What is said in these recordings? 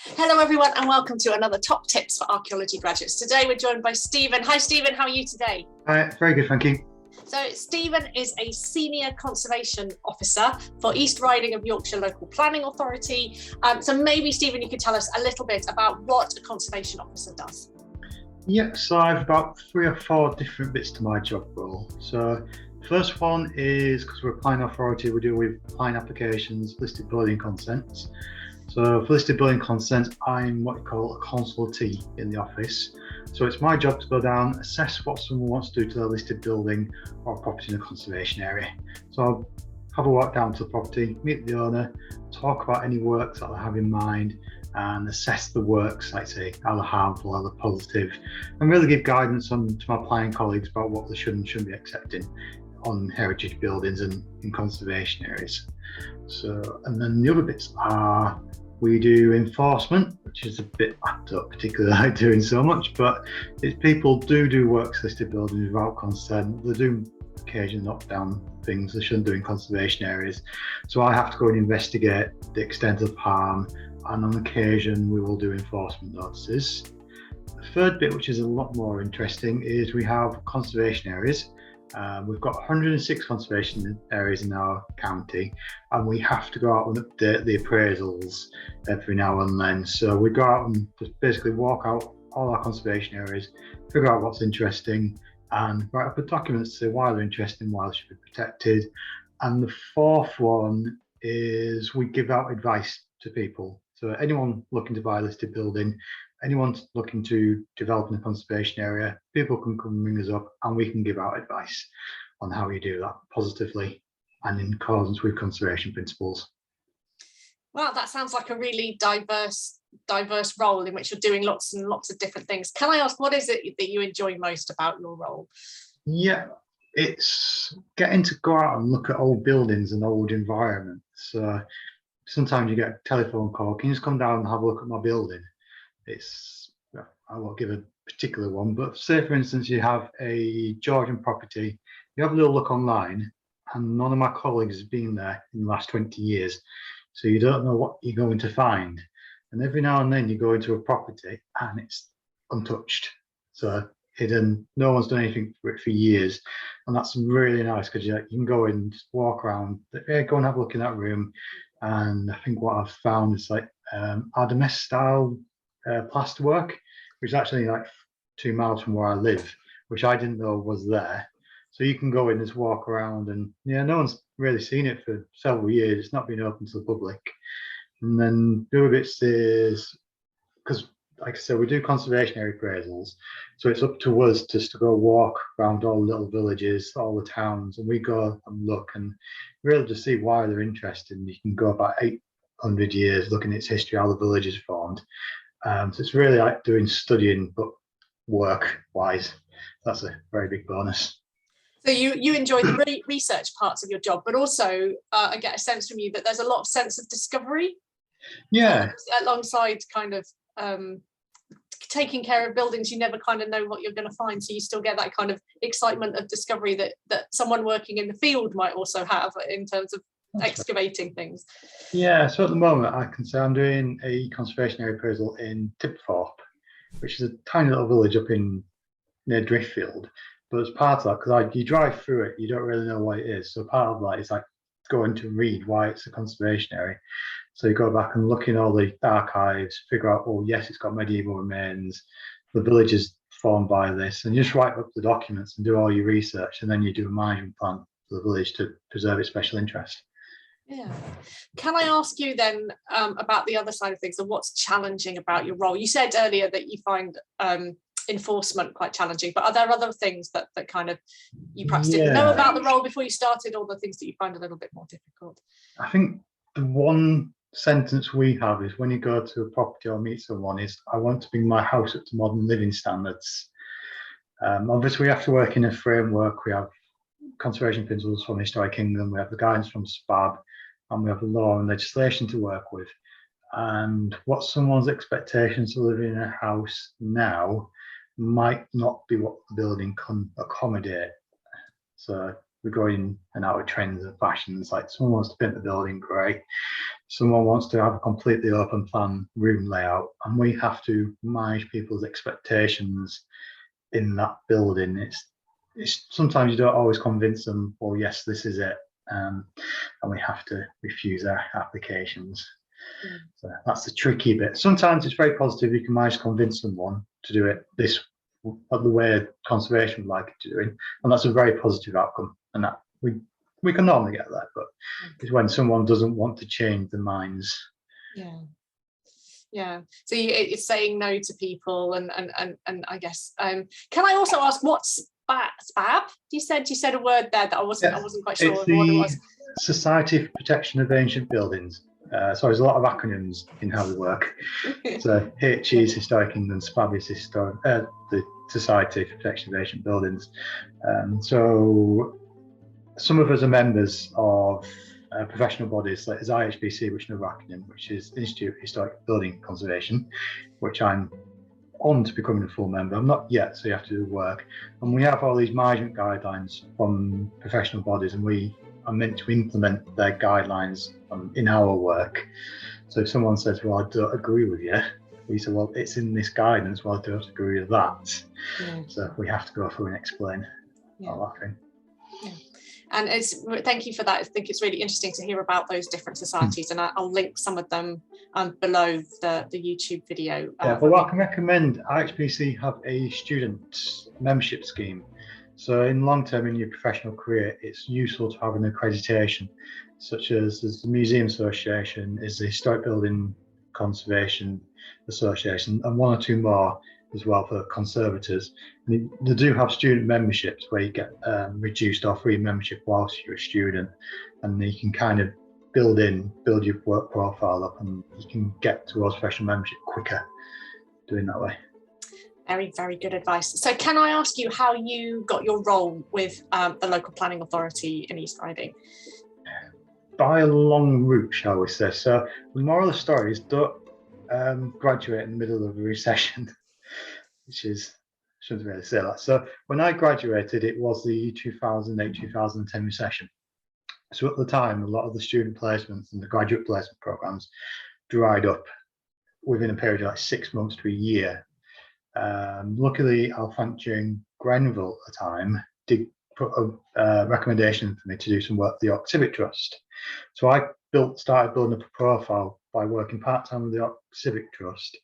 Hello everyone and welcome to another Top Tips for Archaeology Graduates. Today we're joined by Stephen. Hi Stephen, how are you today? Hi, very good, thank you. So Stephen is a Senior Conservation Officer for East Riding of Yorkshire Local Planning Authority. So maybe Stephen, you could tell us a little bit about what a Conservation Officer does. Yeah, so I have about 3 or 4 different bits to my job role. So the first one is, because we're a planning authority, we deal with planning applications, listed building consents. So for listed building consents, I'm what you call a consultee in the office. So it's my job to go down, assess what someone wants to do to their listed building or property in a conservation area. So I'll have a walk down to the property, meet the owner, talk about any works that I have in mind, and assess the works, like say, either harmful, either positive, and really give guidance to my planning colleagues about what they should and shouldn't be accepting on heritage buildings and in conservation areas. So, and then the other bits are, we do enforcement, which is a bit I don't particularly like doing so much, but if people do works listed buildings without consent, they do occasionally knock down things they shouldn't do in conservation areas. So I have to go and investigate the extent of harm, and on occasion we will do enforcement notices. The third bit, which is a lot more interesting, is we have conservation areas. We've got 106 conservation areas in our county, and we have to go out and update the appraisals every now and then. So we go out and just basically walk out all our conservation areas, figure out what's interesting, and write up a document to say why they're interesting, why they should be protected. And the fourth one is we give out advice to people. So anyone looking to buy a listed building, anyone looking to develop in a conservation area, people can come and ring us up and we can give out advice on how you do that positively and in accordance with conservation principles. Well, that sounds like a really diverse role in which you're doing lots and lots of different things. Can I ask, what is it that you enjoy most about your role? Yeah, it's getting to go out and look at old buildings and old environments. Sometimes you get a telephone call, can you just come down and have a look at my building? I won't give a particular one, but say for instance you have a Georgian property, you have a little look online and none of my colleagues has been there in the last 20 years, so you don't know what you're going to find. And every now and then you go into a property and it's untouched, so hidden, no one's done anything for it for years, and that's really nice because you can go in, just walk around, go and have a look in that room. And I think what I've found is like Artemis style plasterwork, which is actually like 2 miles from where I live, which I didn't know was there. So you can go in and just walk around, and yeah, no one's really seen it for several years. It's not been open to the public. And then the other bits is, because like I said, we do conservation area appraisals, so it's up to us just to go walk around all the little villages, all the towns, and we go and look and really just see why they're interested. And you can go about 800 years looking at its history, how the village is formed. So it's really like doing studying, but work-wise. That's a very big bonus. So you enjoy the research parts of your job, but also I get a sense from you that there's a lot of sense of discovery. Yeah. Alongside kind of taking care of buildings, you never kind of know what you're going to find, so you still get that kind of excitement of discovery that someone working in the field might also have in terms of excavating things. Yeah, so at the moment I can say I'm doing a conservation area appraisal in Tipthorpe, which is a tiny little village up near Driffield. But as part of that, because you drive through it, you don't really know what it is. So part of that is like going to read why it's a conservation area. So you go back and look in all the archives, figure out, oh yes, it's got medieval remains, the village is formed by this, and you just write up the documents and do all your research, and then you do a management plan for the village to preserve its special interest. Yeah. Can I ask you then about the other side of things and what's challenging about your role? You said earlier that you find enforcement quite challenging, but are there other things that kind of you perhaps didn't know about the role before you started, or the things that you find a little bit more difficult? I think the one sentence we have is when you go to a property or meet someone is, I want to bring my house up to modern living standards. Obviously we have to work in a framework. We have conservation principles from Historic Kingdom, we have the guidance from SPAB, and we have the law and legislation to work with. And what someone's expectations to live in a house now might not be what the building can accommodate. So we go in and out of trends and fashions. Like someone wants to paint the building grey, someone wants to have a completely open plan room layout, and we have to manage people's expectations in that building. It's sometimes you don't always convince them, well, yes, this is it, and we have to refuse their applications. So that's the tricky bit. Sometimes it's very positive. You can manage to convince someone to do it the way conservation would like it to do it, and that's a very positive outcome. And that we can normally get that, but it's when someone doesn't want to change their minds. Yeah. So it's saying no to people, and I guess can I also ask what's SPAB? You said a word there that I wasn't quite sure what it was. Society for Protection of Ancient Buildings. So there's a lot of acronyms in how we work. So HE is historic and SPAB is the Society for Protection of Ancient Buildings. So some of us are members of professional bodies like IHBC, which is another acronym, which is Institute of Historic Building Conservation, which I'm on to becoming a full member. I'm not yet, so you have to do work. And we have all these management guidelines from professional bodies, and we are meant to implement their guidelines in our work. So if someone says, well, I don't agree with you, we say, well, it's in this guidance, well, I don't agree with that. So we have to go through and explain all that thing. And thank you for that. I think it's really interesting to hear about those different societies, and I'll link some of them below the YouTube video. But what I can recommend, IHBC have a student membership scheme. So in long term in your professional career, it's useful to have an accreditation, such as there's the Museum Association, is the Historic Building Conservation Association, and one or two more as well for conservators. And they do have student memberships where you get reduced or free membership whilst you're a student, and you can kind of build your work profile up, and you can get towards professional membership quicker doing that way. Very, very good advice. So can I ask you how you got your role with the local planning authority in East Riding? By a long route, shall we say. So the moral of the story is don't graduate in the middle of a recession, which is, shouldn't really say that. So when I graduated, it was the 2008-2010 recession. So at the time, a lot of the student placements and the graduate placement programs dried up within a period of like 6 months to a year. Luckily, I'll thank Jane Grenville at the time did put a recommendation for me to do some work for the York Civic Trust. So I started building up a profile by working part-time with the York Civic Trust.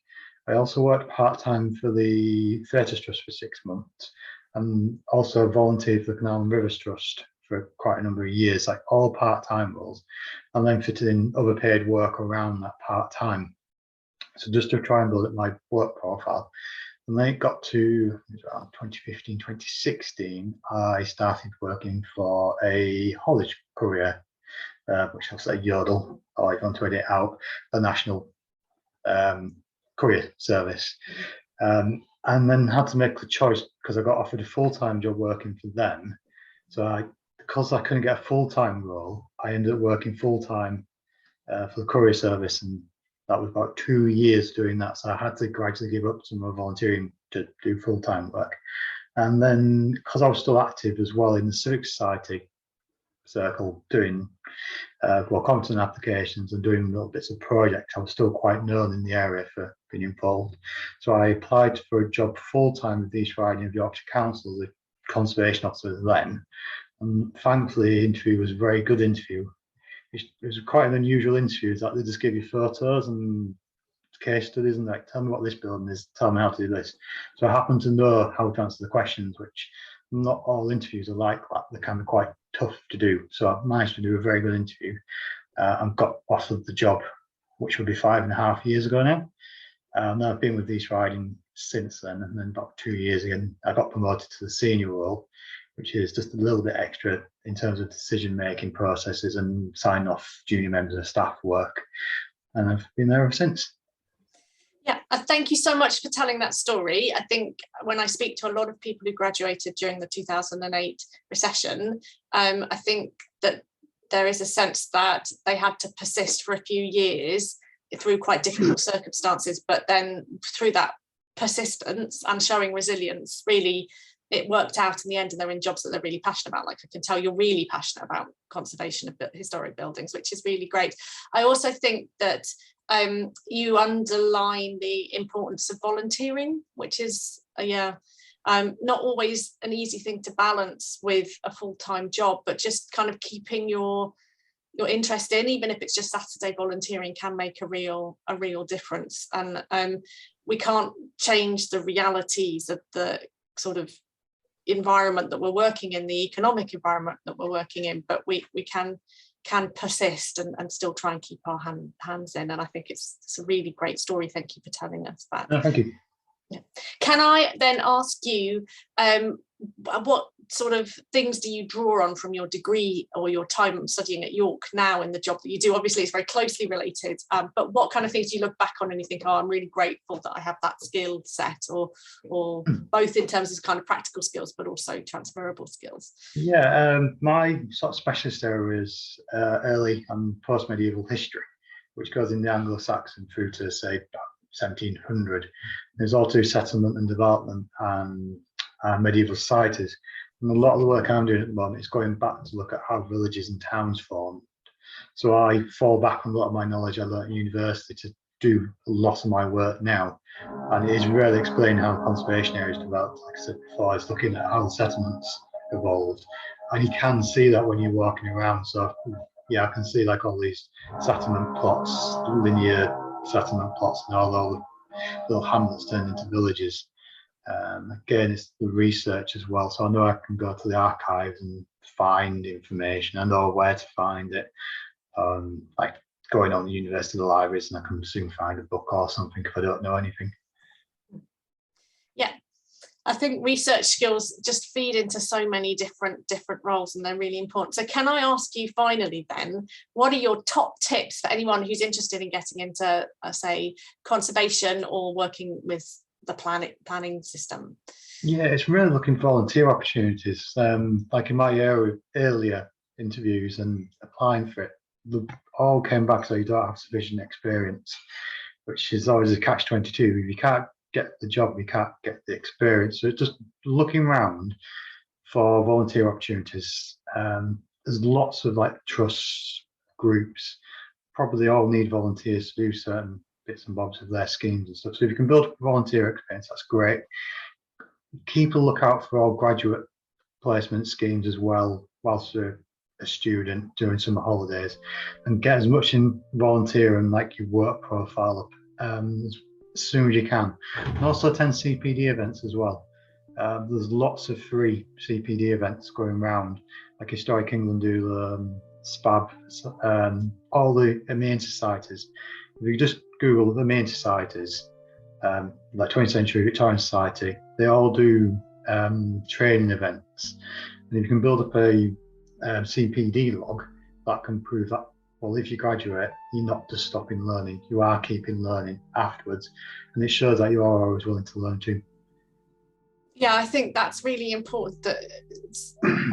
I also worked part-time for the Theatres Trust for 6 months, and also volunteered for the Canal and Rivers Trust for quite a number of years, like all part-time roles, and then fitted in other paid work around that part-time. So just to try and build up my work profile. And then it got to around 2015, 2016, I started working for a haulage courier, which I'll say Yodel, or if you want to edit out, the national courier service. And then had to make the choice because I got offered a full-time job working for them. So because I couldn't get a full-time role, I ended up working full-time for the courier service, and that was about 2 years doing that. So I had to gradually give up some of my volunteering to do full-time work. And then because I was still active as well in the Civic Society circle, doing competent applications and doing little bits of projects, I was still quite known in the area for being involved. So I applied for a job full-time with the East Riding of Yorkshire Council, the conservation officer then. And thankfully, the interview was a very good interview. It was quite an unusual interview. It's like they just give you photos and case studies and like, tell me what this building is, tell me how to do this. So I happen to know how to answer the questions, which not all interviews are like that. They can be quite tough to do. So I managed to do a very good interview and got offered the job, which would be 5.5 years ago now. And I've been with East Riding since then, and then about 2 years again, I got promoted to the senior role, which is just a little bit extra in terms of decision-making processes and sign off junior members of staff work. And I've been there ever since. Yeah, thank you so much for telling that story. I think when I speak to a lot of people who graduated during the 2008 recession, I think that there is a sense that they had to persist for a few years through quite difficult circumstances, but then through that persistence and showing resilience, really it worked out in the end and they're in jobs that they're really passionate about. Like I can tell you're really passionate about conservation of historic buildings, which is really great. I also think that you underline the importance of volunteering, which is not always an easy thing to balance with a full-time job, but just kind of keeping your interest in, even if it's just Saturday volunteering, can make a real difference. And we can't change the realities of the sort of environment that we're working in, the economic environment that we're working in, but we can persist and still try and keep our hands in. And I think it's a really great story. Thank you for telling us that. No, thank you. Yeah. Can I then ask you, what sort of things do you draw on from your degree or your time studying at York now in the job that you do? Obviously, it's very closely related, but what kind of things do you look back on and you think, oh, I'm really grateful that I have that skill set, or both in terms of kind of practical skills, but also transferable skills? Yeah, my sort of specialist area is early and post-medieval history, which goes in the Anglo-Saxon through to, say, about 1700. There's also settlement and development and medieval societies. And a lot of the work I'm doing at the moment is going back to look at how villages and towns formed. So I fall back on a lot of my knowledge I learned at university to do a lot of my work now. And it is really explaining how conservation areas developed. Like I said before, it's looking at how the settlements evolved. And you can see that when you're walking around. So yeah, I can see like all these settlement plots, linear settlement plots, and all the little hamlets turned into villages. Again, it's the research as well. So I know I can go to the archives and find information. I know where to find it. Like going on the university libraries, and I can soon find a book or something if I don't know anything. Yeah, I think research skills just feed into so many different roles, and they're really important. So can I ask you finally then, what are your top tips for anyone who's interested in getting into, say, conservation or working with the planning system? Yeah, it's really looking for volunteer opportunities. Like in my earlier interviews and applying for it, they all came back so you don't have sufficient experience, which is always a catch-22. If you can't get the job, you can't get the experience. So just looking around for volunteer opportunities. There's lots of like trusts, groups, probably all need volunteers to do certain bits and bobs of their schemes and stuff. So if you can build volunteer experience, that's great. Keep a lookout for all graduate placement schemes as well whilst you're a student during summer holidays, and get as much in volunteer and like your work profile up as soon as you can. And also attend CPD events as well. There's lots of free CPD events going around, like Historic England do, SPAB, all the main societies. If you just Google the main societies, like 20th Century Victorian Society, they all do training events. And if you can build up a CPD log, that can prove that, well, if you graduate, you're not just stopping learning, you are keeping learning afterwards. And it shows that you are always willing to learn too. Yeah, I think that's really important, that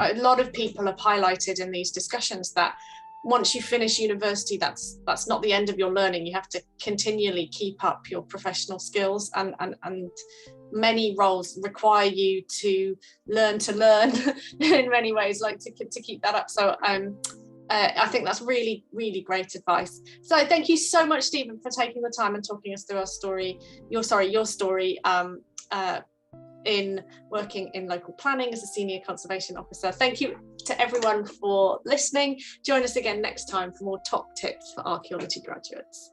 a lot of people have highlighted in these discussions that once you finish university, that's not the end of your learning. You have to continually keep up your professional skills, and many roles require you to learn in many ways, like to keep that up. So I think that's really, really great advice. So thank you so much, Stephen, for taking the time and talking us through your story in working in local planning as a senior conservation officer. Thank you to everyone for listening. Join us again next time for more top tips for archaeology graduates.